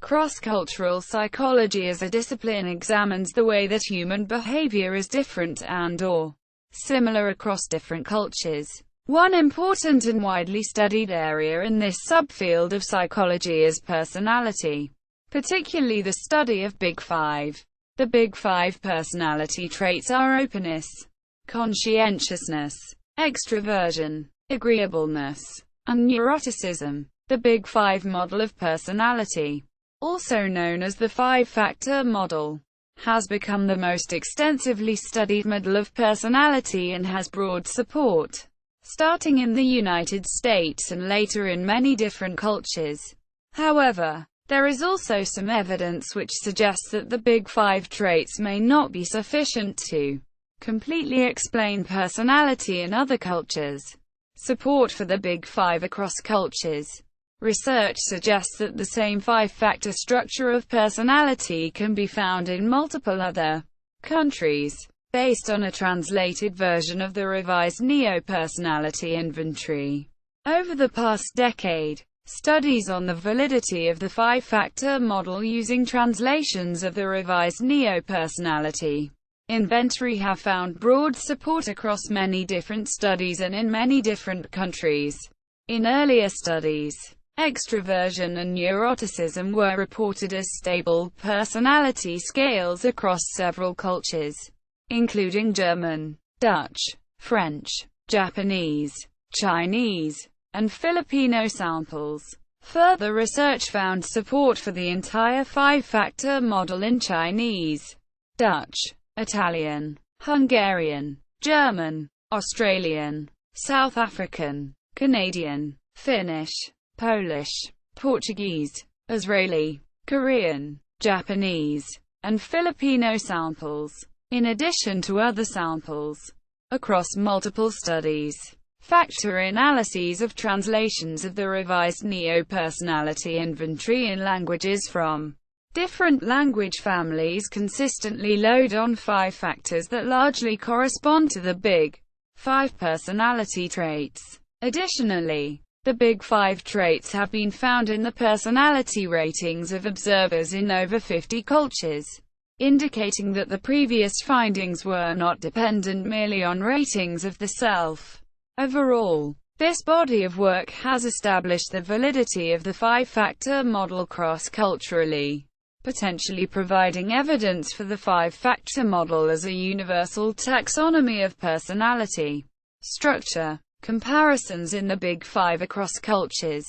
Cross-cultural psychology as a discipline examines the way that human behavior is different and/or similar across different cultures. One important and widely studied area in this subfield of psychology is personality, particularly the study of Big Five. The Big Five personality traits are openness, conscientiousness, extraversion, agreeableness, and neuroticism. The Big Five model of personality, also known as the five-factor model, has become the most extensively studied model of personality and has broad support, starting in the United States and later in many different cultures. However, there is also some evidence which suggests that the Big Five traits may not be sufficient to completely explain personality in other cultures. Support for the Big Five across cultures. Research suggests that the same five-factor structure of personality can be found in multiple other countries, based on a translated version of the revised Neo-Personality Inventory. Over the past decade, studies on the validity of the five-factor model using translations of the revised Neo-Personality Inventory have found broad support across many different studies and in many different countries. In earlier studies, extraversion and neuroticism were reported as stable personality scales across several cultures, including German, Dutch, French, Japanese, Chinese, and Filipino samples. Further research found support for the entire five-factor model in Chinese, Dutch, Italian, Hungarian, German, Australian, South African, Canadian, Finnish, Polish, Portuguese, Israeli, Korean, Japanese, and Filipino samples, in addition to other samples across multiple studies. Factor analyses of translations of the revised Neo-Personality Inventory in languages from different language families consistently load on five factors that largely correspond to the Big Five personality traits. Additionally, the Big Five traits have been found in the personality ratings of observers in over 50 cultures, indicating that the previous findings were not dependent merely on ratings of the self. Overall, this body of work has established the validity of the five-factor model cross-culturally, potentially providing evidence for the five-factor model as a universal taxonomy of personality structure. Comparisons in the Big Five across cultures.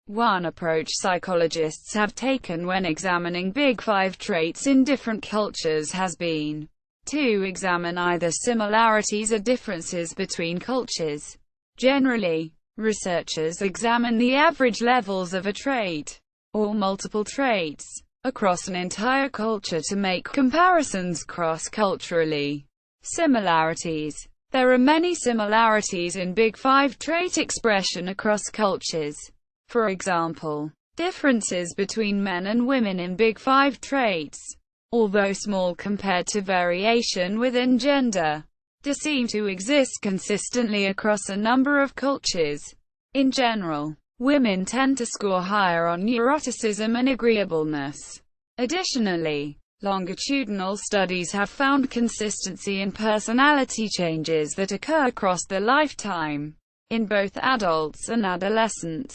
One approach psychologists have taken when examining Big Five traits in different cultures has been to examine either similarities or differences between cultures. Generally, researchers examine the average levels of a trait, or multiple traits, across an entire culture to make comparisons cross-culturally. Similarities. There are many similarities in Big Five trait expression across cultures. For example, differences between men and women in Big Five traits, although small compared to variation within gender, seem to exist consistently across a number of cultures. In general, women tend to score higher on neuroticism and agreeableness. Additionally, longitudinal studies have found consistency in personality changes that occur across the lifetime, in both adults and adolescents.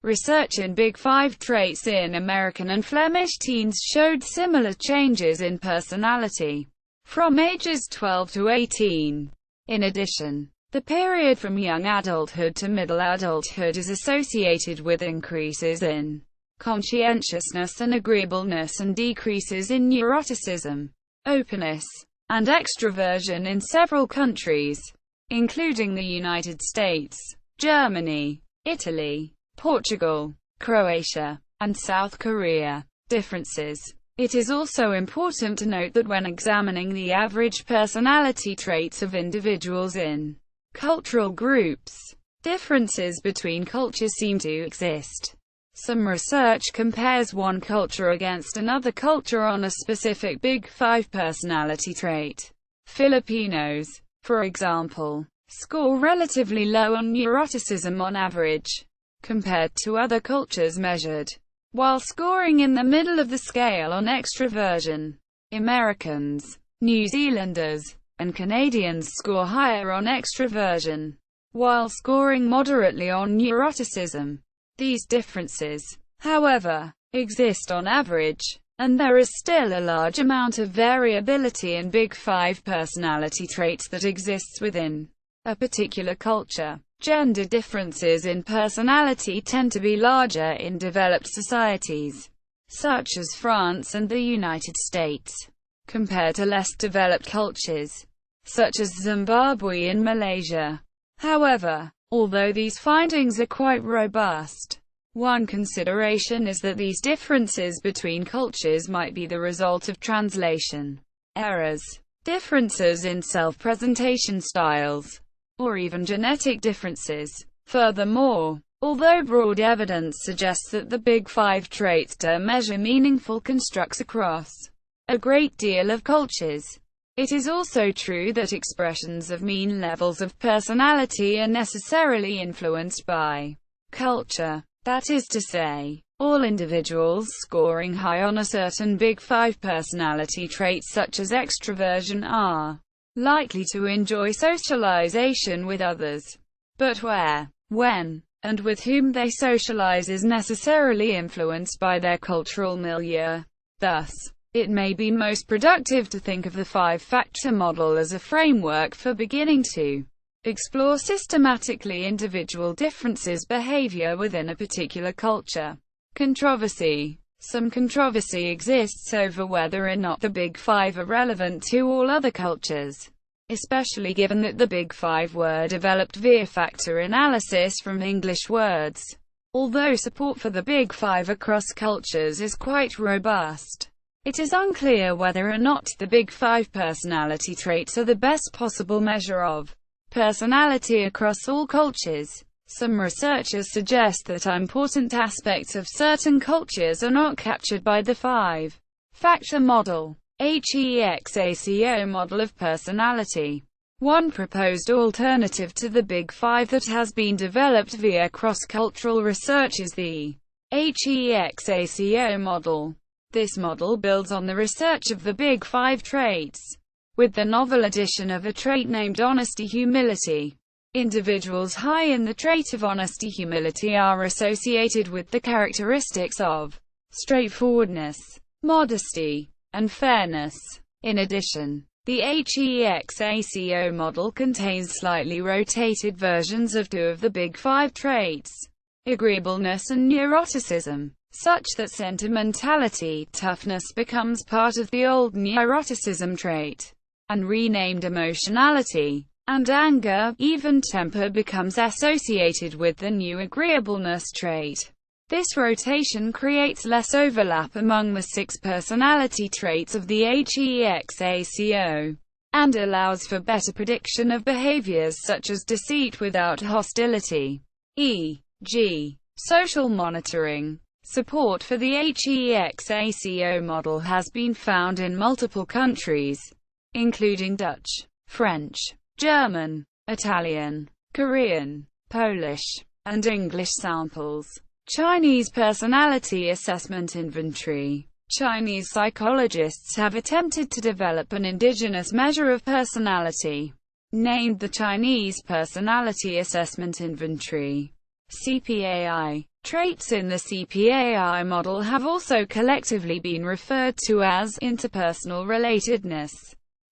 Research in Big Five traits in American and Flemish teens showed similar changes in personality from ages 12 to 18. In addition, the period from young adulthood to middle adulthood is associated with increases in conscientiousness and agreeableness and decreases in neuroticism, openness, and extraversion in several countries, including the United States, Germany, Italy, Portugal, Croatia, and South Korea. Differences. It is also important to note that when examining the average personality traits of individuals in cultural groups, differences between cultures seem to exist. Some research compares one culture against another culture on a specific Big Five personality trait. Filipinos, for example, score relatively low on neuroticism on average, compared to other cultures measured. while scoring in the middle of the scale on extraversion. Americans, New Zealanders, and Canadians score higher on extraversion, while scoring moderately on neuroticism. These differences, however, exist on average, and there is still a large amount of variability in Big Five personality traits that exists within a particular culture. Gender differences in personality tend to be larger in developed societies, such as France and the United States, compared to less developed cultures, such as Zimbabwe and Malaysia. However, although these findings are quite robust, one consideration is that these differences between cultures might be the result of translation errors, differences in self-presentation styles, or even genetic differences. Furthermore, although broad evidence suggests that the Big Five traits do measure meaningful constructs across a great deal of cultures, it is also true that expressions of mean levels of personality are necessarily influenced by culture. That is to say, all individuals scoring high on a certain Big Five personality trait such as extraversion are likely to enjoy socialization with others. But where, when, and with whom they socialize is necessarily influenced by their cultural milieu. Thus, it may be most productive to think of the five-factor model as a framework for beginning to explore systematically individual differences behavior within a particular culture. Controversy. Some controversy exists over whether or not the Big Five are relevant to all other cultures, especially given that the Big Five were developed via factor analysis from English words. Although support for the Big Five across cultures is quite robust, it is unclear whether or not the Big Five personality traits are the best possible measure of personality across all cultures. Some researchers suggest that important aspects of certain cultures are not captured by the five-factor model, HEXACO model of personality. One proposed alternative to the Big Five that has been developed via cross-cultural research is the HEXACO model. This model builds on the research of the Big Five traits, with the novel addition of a trait named honesty-humility. Individuals high in the trait of honesty-humility are associated with the characteristics of straightforwardness, modesty, and fairness. In addition, the HEXACO model contains slightly rotated versions of two of the Big Five traits, agreeableness and neuroticism, such that sentimentality, toughness becomes part of the old neuroticism trait, and renamed emotionality and anger, even temper, becomes associated with the new agreeableness trait. This rotation creates less overlap among the 6 personality traits of the HEXACO, and allows for better prediction of behaviors such as deceit without hostility, e.g., social monitoring. Support for the HEXACO model has been found in multiple countries, including Dutch, French, German, Italian, Korean, Polish, and English samples. Chinese Personality Assessment Inventory. Chinese psychologists have attempted to develop an indigenous measure of personality, named the Chinese Personality Assessment Inventory, CPAI. Traits in the CPAI model have also collectively been referred to as interpersonal relatedness,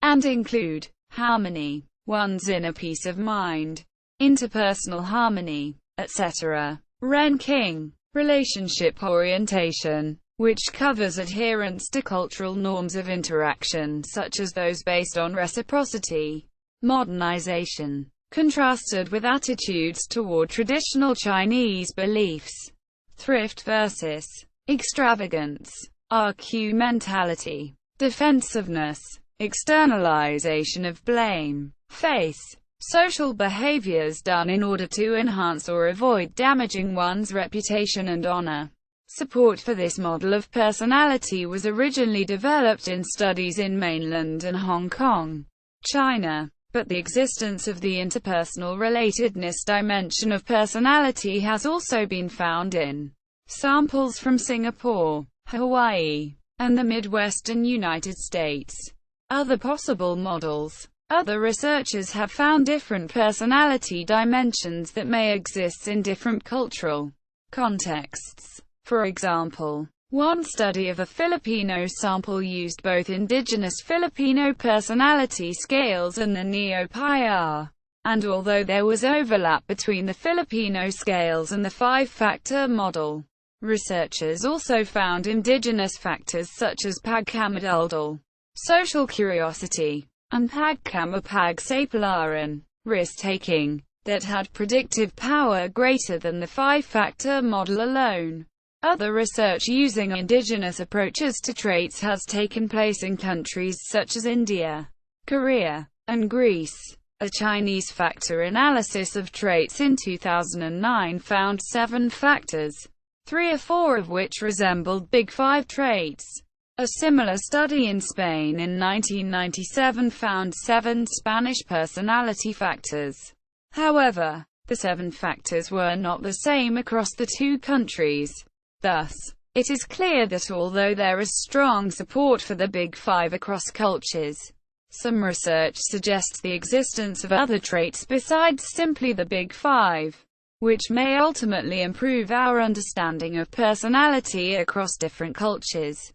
and include harmony, one's inner peace of mind, interpersonal harmony, etc. Ranking, relationship orientation, which covers adherence to cultural norms of interaction such as those based on reciprocity, modernization, contrasted with attitudes toward traditional Chinese beliefs. Thrift versus extravagance, RQ mentality, defensiveness, externalization of blame, faith, social behaviors done in order to enhance or avoid damaging one's reputation and honor. Support for this model of personality was originally developed in studies in mainland and Hong Kong, China, but the existence of the interpersonal relatedness dimension of personality has also been found in samples from Singapore, Hawaii, and the Midwestern United States. Other possible models. Other researchers have found different personality dimensions that may exist in different cultural contexts. For example, one study of a Filipino sample used both indigenous Filipino personality scales and the Neo-PIR. And although there was overlap between the Filipino scales and the five-factor model, researchers also found indigenous factors such as pagkamadaldal, social curiosity, and pagkamapagsapalaran, risk-taking, that had predictive power greater than the five-factor model alone. Other research using indigenous approaches to traits has taken place in countries such as India, Korea, and Greece. A Chinese factor analysis of traits in 2009 found 7 factors, 3 or 4 of which resembled Big Five traits. A similar study in Spain in 1997 found 7 Spanish personality factors. However, the 7 factors were not the same across the 2 countries. Thus, it is clear that although there is strong support for the Big Five across cultures, some research suggests the existence of other traits besides simply the Big Five, which may ultimately improve our understanding of personality across different cultures.